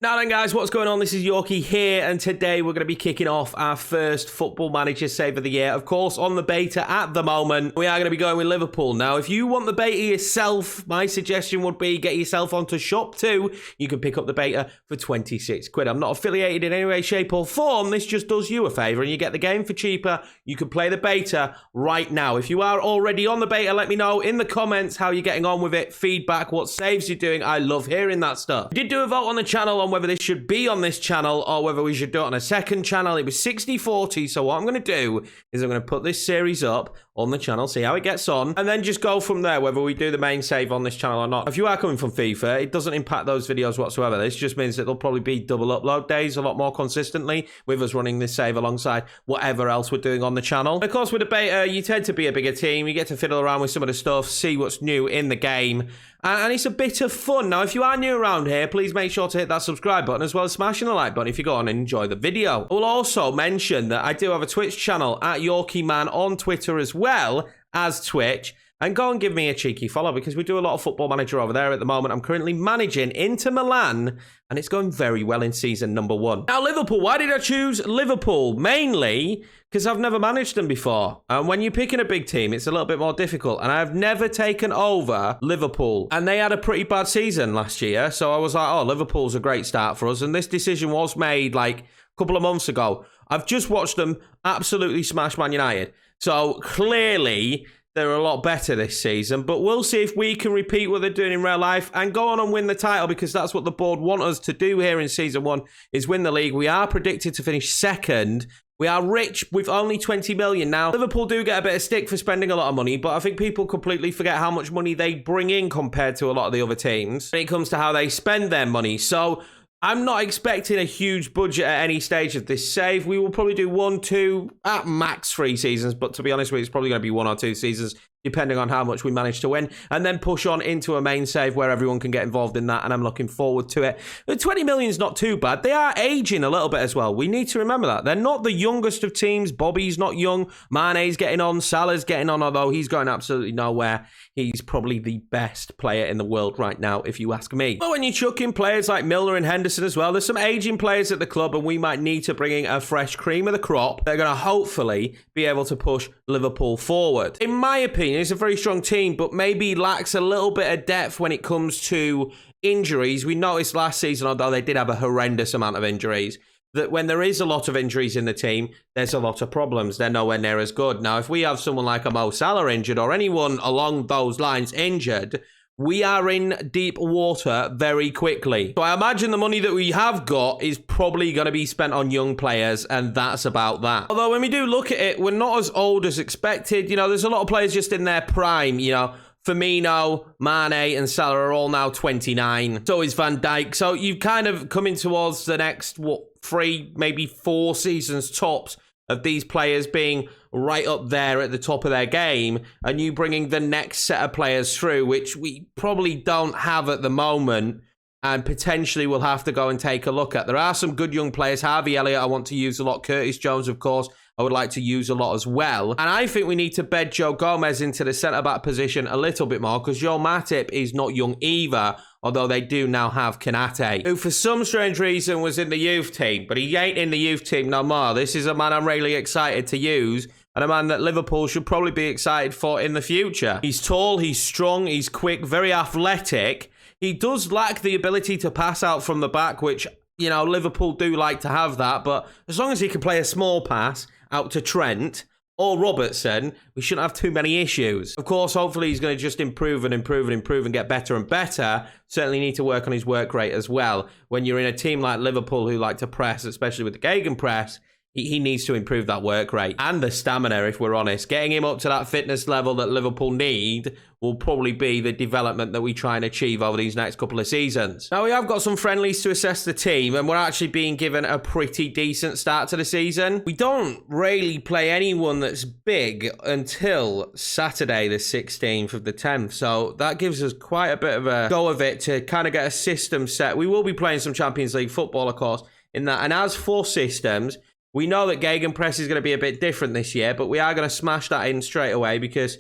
Now then, guys, what's going on? This is Yorkie here, and today we're going to be kicking off our first Football Manager save of the year. Of course, on the beta at the moment, we are going to be going with Liverpool. Now, if you want the beta yourself, my suggestion would be get yourself onto Shop 2. You can pick up the beta for 26 quid. I'm not affiliated in any way, shape, or form. This just does you a favour, and you get the game for cheaper. You can play the beta right now. If you are already on the beta, let me know in the comments how you're getting on with it, feedback, what saves you're doing. I love hearing that stuff. We did do a vote on the channel on whether this should be on this channel or whether we should do it on a second channel. It was 60-40, so what I'm going to do is I'm going to put this series up on the channel, see how it gets on, and then just go from there, whether we do the main save on this channel or not. If you are coming from FIFA, it doesn't impact those videos whatsoever. This just means that there'll probably be double upload days a lot more consistently with us running this save alongside whatever else we're doing on the channel. And of course, with the beta, you tend to be a bigger team. You get to fiddle around with some of the stuff, see what's new in the game, and it's a bit of fun. Now, if you are new around here, please make sure to hit that subscribe button as well as smashing the like button if you go on and enjoy the video. I will also mention that I do have a Twitch channel at Yorkiemann on Twitter as well as Twitch. And go and give me a cheeky follow because we do a lot of Football Manager over there at the moment. I'm currently managing Inter Milan and it's going very well in season number 1. Now, Liverpool. Why did I choose Liverpool? Mainly because I've never managed them before. And when you're picking a big team, it's a little bit more difficult. And I've never taken over Liverpool. And they had a pretty bad season last year. So I was like, oh, Liverpool's a great start for us. And this decision was made like a couple of months ago. I've just watched them absolutely smash Man United. So clearly they're a lot better this season, but we'll see if we can repeat what they're doing in real life and go on and win the title because that's what the board want us to do here in season 1 is win the league. We are predicted to finish second. We are rich with only 20 million. Now, Liverpool do get a bit of stick for spending a lot of money, but I think people completely forget how much money they bring in compared to a lot of the other teams when it comes to how they spend their money. So I'm not expecting a huge budget at any stage of this save. We will probably do 1, 2, at max 3 seasons. But to be honest with you, it's probably going to be 1 or 2 seasons, depending on how much we manage to win. And then push on into a main save where everyone can get involved in that. And I'm looking forward to it. But 20 million is not too bad. They are aging a little bit as well. We need to remember that. They're not the youngest of teams. Bobby's not young. Mane's getting on. Salah's getting on, although he's going absolutely nowhere. He's probably the best player in the world right now, if you ask me. But when you chuck in players like Milner and Henderson as well, there's some aging players at the club, and we might need to bring in a fresh cream of the crop. They're going to hopefully be able to push Liverpool forward. In my opinion, it's a very strong team, but maybe lacks a little bit of depth when it comes to injuries. We noticed last season, although they did have a horrendous amount of injuries, that when there is a lot of injuries in the team, there's a lot of problems. They're nowhere near as good. Now, if we have someone like a Mo Salah injured or anyone along those lines injured, we are in deep water very quickly. So I imagine the money that we have got is probably going to be spent on young players, and that's about that. Although when we do look at it, we're not as old as expected. You know, there's a lot of players just in their prime, you know. Firmino, Mane, and Salah are all now 29. So is Van Dijk. So you've kind of coming towards the next, 3, maybe 4 seasons tops of these players being right up there at the top of their game, and you bringing the next set of players through, which we probably don't have at the moment, and potentially we'll have to go and take a look at. There are some good young players. Harvey Elliott, I want to use a lot. Curtis Jones, of course, I would like to use a lot as well. And I think we need to bed Joe Gomez into the centre-back position a little bit more because Joe Matip is not young either, although they do now have Kanate, who for some strange reason was in the youth team, but he ain't in the youth team no more. This is a man I'm really excited to use and a man that Liverpool should probably be excited for in the future. He's tall, he's strong, he's quick, very athletic. He does lack the ability to pass out from the back, which, you know, Liverpool do like to have that, but as long as he can play a small pass out to Trent or Robertson, we shouldn't have too many issues. Of course, hopefully he's going to just improve and improve and improve and get better and better. Certainly need to work on his work rate as well. When you're in a team like Liverpool who like to press, especially with the gegenpress, he needs to improve that work rate and the stamina, if we're honest. Getting him up to that fitness level that Liverpool need will probably be the development that we try and achieve over these next couple of seasons. Now, we have got some friendlies to assess the team, and we're actually being given a pretty decent start to the season. We don't really play anyone that's big until Saturday, the 16th of the 10th, so that gives us quite a bit of a go of it to kind of get a system set. We will be playing some Champions League football, of course, in that. And as for systems, we know that gegenpress is going to be a bit different this year, but we are going to smash that in straight away because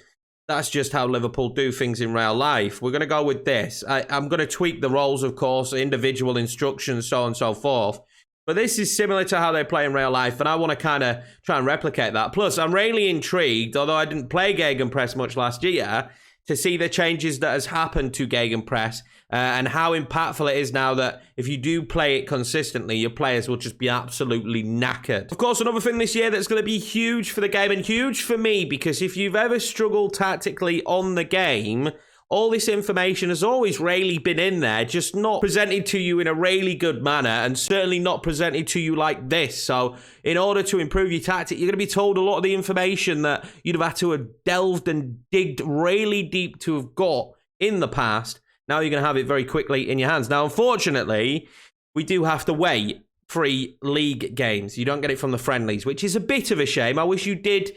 That's just how Liverpool do things in real life. We're going to go with this. I'm going to tweak the roles, of course, individual instructions, so on and so forth. But this is similar to how they play in real life, and I want to kind of try and replicate that. Plus, I'm really intrigued, although I didn't play Gegenpress much last year, to see the changes that has happened to Gegenpress and how impactful it is now that if you do play it consistently, your players will just be absolutely knackered. Of course, another thing this year that's going to be huge for the game and huge for me, because if you've ever struggled tactically on the game, all this information has always really been in there, just not presented to you in a really good manner, and certainly not presented to you like this. So in order to improve your tactic, you're going to be told a lot of the information that you'd have had to have delved and digged really deep to have got in the past. Now you're going to have it very quickly in your hands. Now, unfortunately, we do have to wait 3 league games. You don't get it from the friendlies, which is a bit of a shame. I wish you did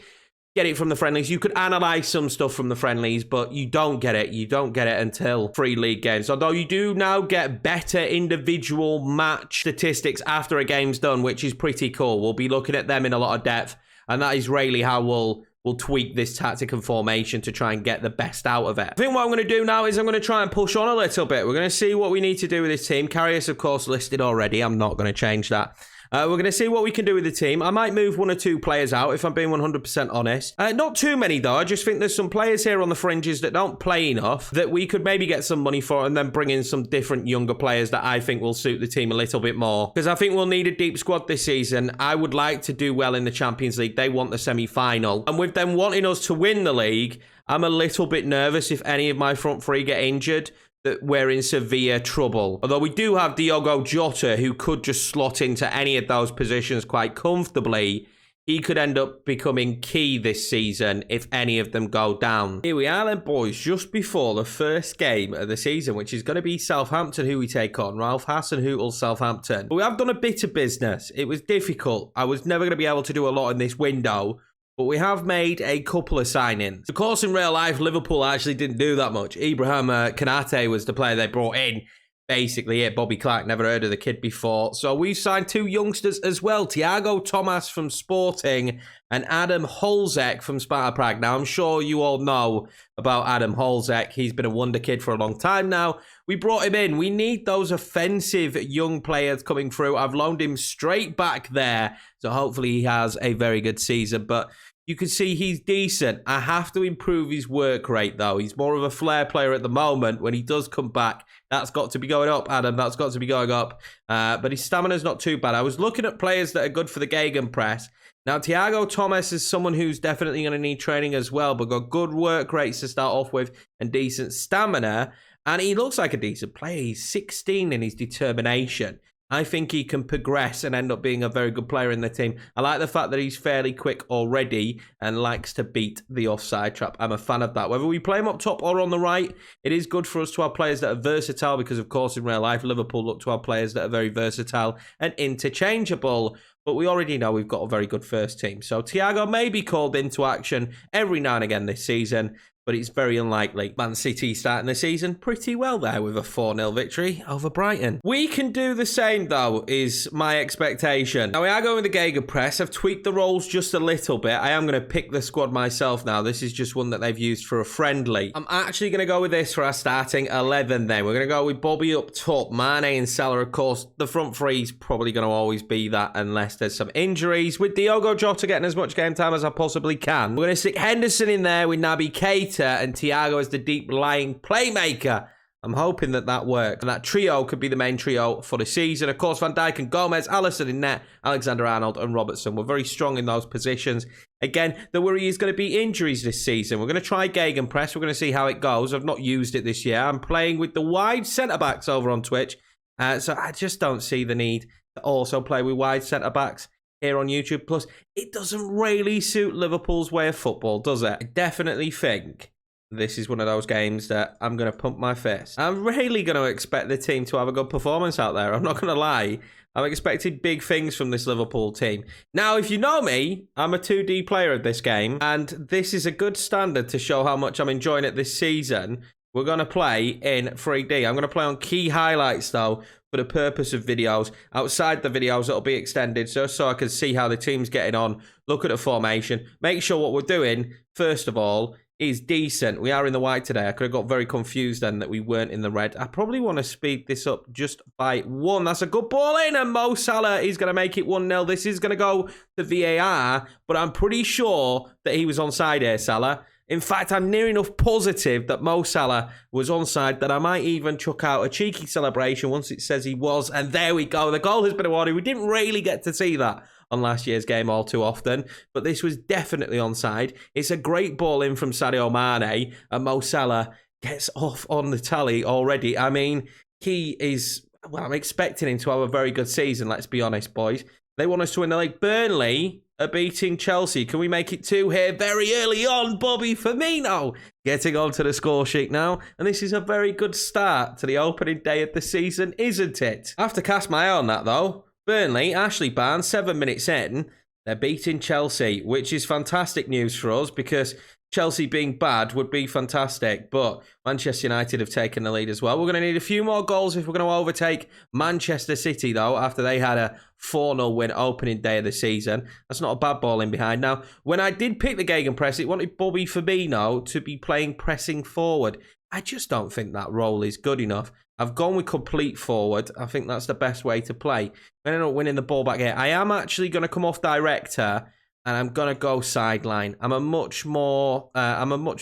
get it from the friendlies. You could analyze some stuff from the friendlies, but you don't get it. You don't get it until 3 league games. Although you do now get better individual match statistics after a game's done, which is pretty cool. We'll be looking at them in a lot of depth, and that is really how we'll tweak this tactic and formation to try and get the best out of it. I think what I'm going to do now is I'm going to try and push on a little bit. We're going to see what we need to do with this team. Karius, of course, listed already. I'm not going to change that. We're going to see what we can do with the team. I might move 1 or 2 players out, if I'm being 100% honest. Not too many, though. I just think there's some players here on the fringes that don't play enough that we could maybe get some money for and then bring in some different younger players that I think will suit the team a little bit more. Because I think we'll need a deep squad this season. I would like to do well in the Champions League. They want the semi-final. And with them wanting us to win the league, I'm a little bit nervous if any of my front 3 get injured, that we're in severe trouble. Although we do have Diogo Jota, who could just slot into any of those positions quite comfortably. He could end up becoming key this season if any of them go down. Here we are then, boys, just before the first game of the season, which is going to be Southampton, who we take on. Ralph Hasenhüttl, Southampton. But we have done a bit of business. It was difficult. I was never going to be able to do a lot in this window, but we have made a couple of signings. Of course, in real life, Liverpool actually didn't do that much. Ibrahim Konate was the player they brought in. Basically, Bobby Clark, never heard of the kid before. So we've signed 2 youngsters as well. Thiago Thomas from Sporting and Adam Holzek from Sparta Prague. Now, I'm sure you all know about Adam Holzek. He's been a wonder kid for a long time now. We brought him in. We need those offensive young players coming through. I've loaned him straight back there. So hopefully he has a very good season. But you can see he's decent. I have to improve his work rate, though. He's more of a flair player at the moment. When he does come back, that's got to be going up, Adam. That's got to be going up. But his stamina's not too bad. I was looking at players that are good for the Gegenpress. Now, Thiago Thomas is someone who's definitely going to need training as well, but got good work rates to start off with and decent stamina. And he looks like a decent player. He's 16 in his determination. I think he can progress and end up being a very good player in the team. I like the fact that he's fairly quick already and likes to beat the offside trap. I'm a fan of that. Whether we play him up top or on the right, it is good for us to have players that are versatile because, of course, in real life, Liverpool look to have players that are very versatile and interchangeable. But we already know we've got a very good first team. So Thiago may be called into action every now and again this season, but it's very unlikely. Man City starting the season pretty well there with a 4-0 victory over Brighton. We can do the same, though, is my expectation. Now, we are going with the Gegenpress. I've tweaked the roles just a little bit. I am going to pick the squad myself now. This is just one that they've used for a friendly. I'm actually going to go with this for our starting 11 then. We're going to go with Bobby up top, Mane and Salah, of course. The front 3 is probably going to always be that unless there's some injuries. With Diogo Jota getting as much game time as I possibly can. We're going to stick Henderson in there with Naby Keita and Thiago as the deep lying playmaker. I'm hoping that that works. And that trio could be the main trio for the season. Of course, Van Dijk and Gomez, Alisson in net, Alexander-Arnold and Robertson. We're very strong in those positions. Again, the worry is going to be injuries this season. We're going to try Gegenpress. We're going to see how it goes. I've not used it this year. I'm playing with the wide centre-backs over on Twitch. So I just don't see the need to also play with wide centre-backs here on YouTube. Plus, it doesn't really suit Liverpool's way of football, does it? I definitely think this is one of those games that I'm going to pump my fist. I'm really going to expect the team to have a good performance out there. I'm not going to lie. I'm expecting big things from this Liverpool team. Now, if you know me, I'm a 2D player of this game, and this is a good standard to show how much I'm enjoying it this season. We're going to play in 3D. I'm going to play on key highlights, though, for the purpose of videos. Outside the videos, it'll be extended just so I can see how the team's getting on, look at the formation, make sure what we're doing, first of all, is decent. We are in the white today. I could have got very confused then that we weren't in the red. I probably want to speed this up just by 1. That's a good ball in, and Mo Salah is going to make it 1-0. This is going to go to VAR, but I'm pretty sure that he was onside here, Salah. In fact, I'm near enough positive that Mo Salah was onside that I might even chuck out a cheeky celebration once it says he was. And there we go. The goal has been awarded. We didn't really get to see that on last year's game all too often, but this was definitely onside. It's a great ball in from Sadio Mane, and Mo Salah gets off on the tally already. I mean, he is, well, I'm expecting him to have a very good season, let's be honest, boys. They want us to win the league. Burnley are beating Chelsea. Can we make it 2 here very early on? Bobby Firmino getting onto the score sheet now. And this is a very good start to the opening day of the season, isn't it? I have to cast my eye on that, though. Burnley, Ashley Barnes, 7 minutes in, they're beating Chelsea, which is fantastic news for us because Chelsea being bad would be fantastic, but Manchester United have taken the lead as well. We're going to need a few more goals if we're going to overtake Manchester City, though, after they had a 4-0 win opening day of the season. That's not a bad ball in behind. Now, when I did pick the gegenpress, it wanted Bobby Firmino to be playing pressing forward. I just don't think that role is good enough. I've gone with complete forward. I think that's the best way to play. I end up winning the ball back here. I am actually going to come off director and I'm going to go sideline. I'm a much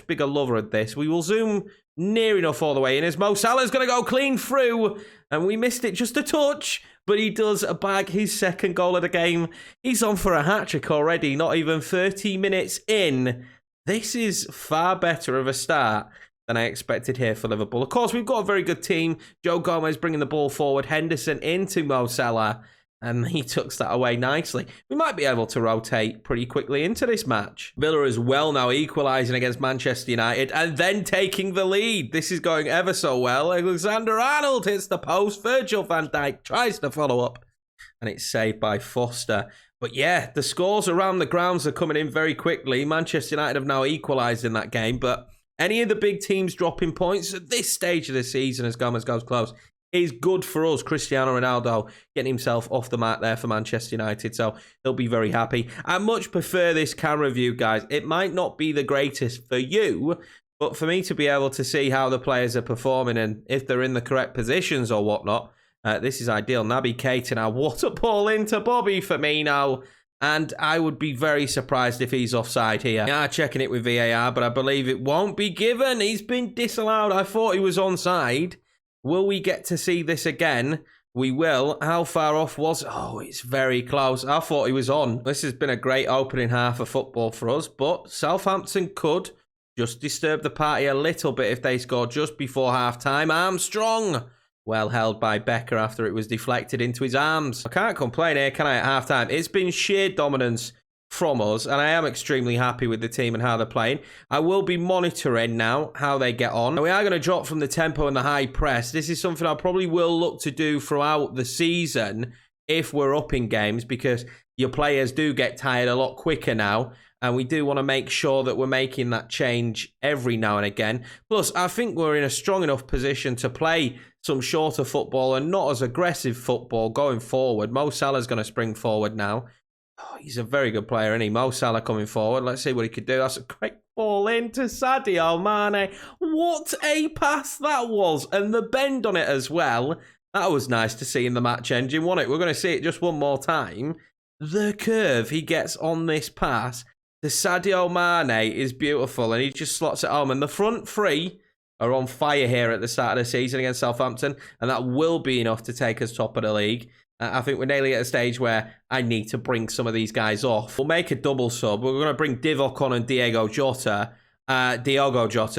bigger lover of this. We will zoom near enough all the way in as Mo Salah's going to go clean through. And we missed it just a touch, but he does bag his second goal of the game. He's on for a hat-trick already, not even 30 minutes in. This is far better of a start than I expected here for Liverpool. Of course, we've got a very good team. Joe Gomez bringing the ball forward. Henderson into Mo Salah. And he tucks that away nicely. We might be able to rotate pretty quickly into this match. Villa as well now equalising against Manchester United and then taking the lead. This is going ever so well. Alexander-Arnold hits the post. Virgil van Dijk tries to follow up. And it's saved by Foster. But yeah, the scores around the grounds are coming in very quickly. Manchester United have now equalised in that game. But any of the big teams dropping points at this stage of the season as Gomez goes close is good for us. Cristiano Ronaldo getting himself off the mark there for Manchester United, so he'll be very happy. I much prefer this camera view, guys. It might not be the greatest for you, but for me to be able to see how the players are performing and if they're in the correct positions or whatnot, this is ideal. Naby Keita now, what a ball into Bobby Firmino. And I would be very surprised if he's offside here. Yeah, checking it with VAR, but I believe it won't be given. He's been disallowed. I thought he was onside. Will we get to see this again? We will. How far off was... Oh, it's very close. I thought he was on. This has been a great opening half of football for us, but Southampton could just disturb the party a little bit if they score just before half-time. Armstrong! Well held by Becker after it was deflected into his arms. I can't complain here, can I, at half-time? It's been sheer dominance from us, and I am extremely happy with the team and how they're playing. I will be monitoring now how they get on. We are going to drop from the tempo and the high press. This is something I probably will look to do throughout the season if we're up in games, because your players do get tired a lot quicker now, and we do want to make sure that we're making that change every now and again. Plus, I think we're in a strong enough position to play some shorter football and not as aggressive football going forward. Mo Salah's going to spring forward now. Oh, he's a very good player, isn't he? Mo Salah coming forward. Let's see what he could do. That's a great ball into Sadio Mane. What a pass that was. And the bend on it as well. That was nice to see in the match engine, wasn't it? We're going to see it just one more time. The curve he gets on this pass to Sadio Mane is beautiful. And he just slots it home. And the front three are on fire here at the start of the season against Southampton. And that will be enough to take us top of the league. I think we're nearly at a stage where I need to bring some of these guys off. We'll make a double sub. We're going to bring Divock on and Diogo Jota.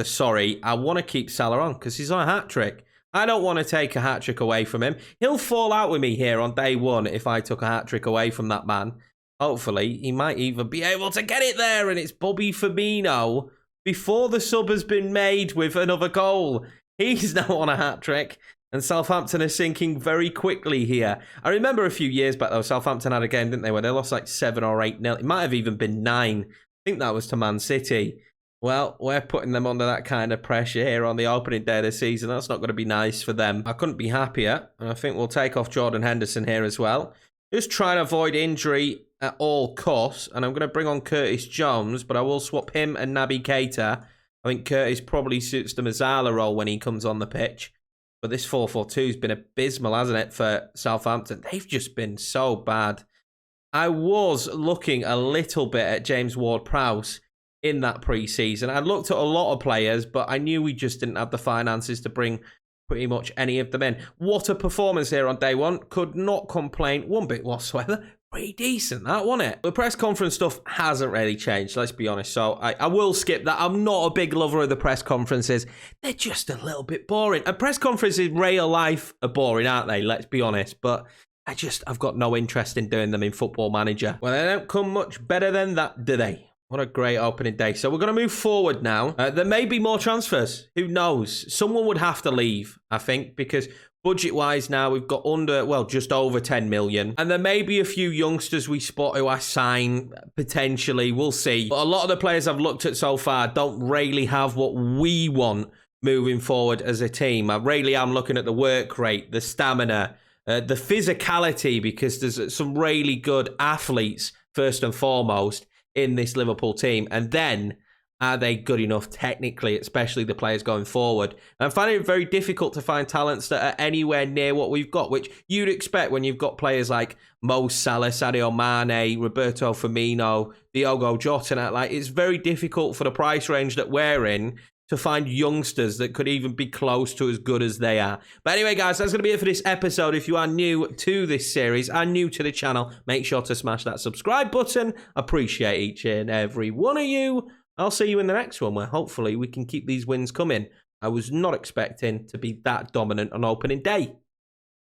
Sorry. I want to keep Salah on because he's on a hat-trick. I don't want to take a hat-trick away from him. He'll fall out with me here on day one if I took a hat-trick away from that man. Hopefully, he might even be able to get it there, and it's Bobby Firmino before the sub has been made with another goal. He's now on a hat-trick. And Southampton are sinking very quickly here. I remember a few years back, though, Southampton had a game, didn't they, where they lost like 7 or 8-0. It might have even been 9. I think that was to Man City. Well, we're putting them under that kind of pressure here on the opening day of the season. That's not going to be nice for them. I couldn't be happier. And I think we'll take off Jordan Henderson here as well. Just trying to avoid injury at all costs. And I'm going to bring on Curtis Jones, but I will swap him and Naby Keita I think Curtis probably suits the Mazzala role when he comes on the pitch. But this 4-4-2 has been abysmal, hasn't it, for Southampton? They've just been so bad. I was looking a little bit at James Ward-Prowse in that pre-season. I looked at a lot of players, but I knew we just didn't have the finances to bring pretty much any of them in. What a performance here on day one. Could not complain one bit whatsoever. Pretty decent, that, wasn't it? The press conference stuff hasn't really changed, let's be honest. So I will skip that. I'm not a big lover of the press conferences. They're just a little bit boring. And press conferences in real life are boring, aren't they? Let's be honest. But I've got no interest in doing them in Football Manager. Well, they don't come much better than that, do they? What a great opening day. So we're going to move forward now. There may be more transfers. Who knows? Someone would have to leave, I think, because budget-wise now we've got just over 10 million. And there may be a few youngsters we spot who I sign, potentially. We'll see. But a lot of the players I've looked at so far don't really have what we want moving forward as a team. I really am looking at the work rate, the stamina, the physicality, because there's some really good athletes, first and foremost, in this Liverpool team. And then, are they good enough technically, especially the players going forward? And I'm finding it very difficult to find talents that are anywhere near what we've got, which you'd expect when you've got players like Mo Salah, Sadio Mane, Roberto Firmino, Diogo Jota. Like, it's very difficult for the price range that we're in to find youngsters that could even be close to as good as they are. But anyway, guys, that's going to be it for this episode. If you are new to this series and new to the channel, make sure to smash that subscribe button. Appreciate each and every one of you. I'll see you in the next one, where hopefully we can keep these wins coming. I was not expecting to be that dominant on opening day.